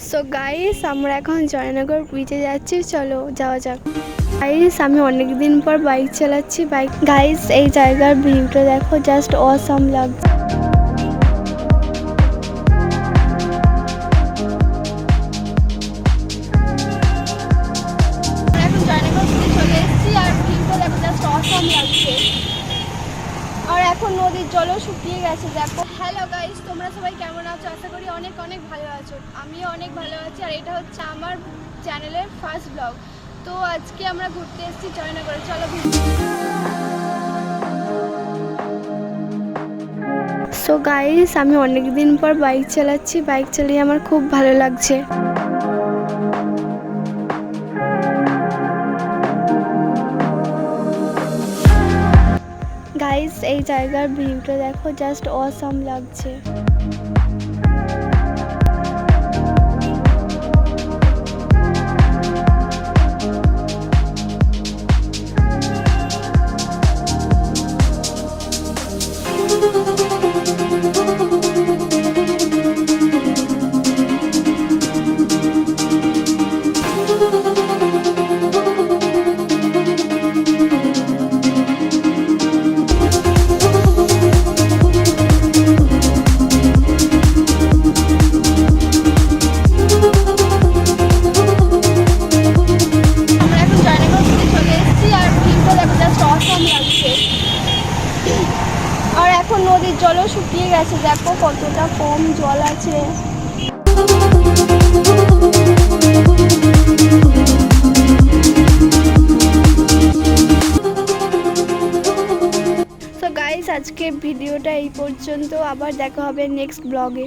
So guys, আমরা এখন জয়নগর বিচে যাচ্ছি, চলো যাওয়া যাক। গাইস, আমি অনেকদিন পর বাইক চালাচ্ছি। গাইস, এই জায়গার ভিউটা দেখো, জাস্ট অসাম লাগছে। এখন জয়নগর বিচে চলে এসেছি আর ভিউটা দেখো, জাস্ট অসাম লাগছে। আর এখন নদীর জলও শুকিয়ে গেছে দেখো। হ্যালো গাইস, তোমরা সবাই কেমন আছো? আশা করি অনেক অনেক ভালো আছো। আমিও অনেক ভালো আছি। আর এটা হচ্ছে আমার চ্যানেলের ফার্স্ট ব্লগ। তো আজকে আমরা ঘুরতে এসেছি জয়নগরে, চলো। সো গাইস, আমি অনেকদিন পর বাইক চালাচ্ছি। বাইক চালিয়ে আমার খুব ভালো লাগছে। গাইস, এই জায়গার ভিউটা দেখো, জাস্ট অসাম লাগছে। আর এখন নদীর জলও শুকিয়ে গেছে দেখো, কতটা কম জল আছে। তো গাইস, আজকে ভিডিওটা এই পর্যন্ত। আবার দেখা হবে নেক্সট ব্লগে।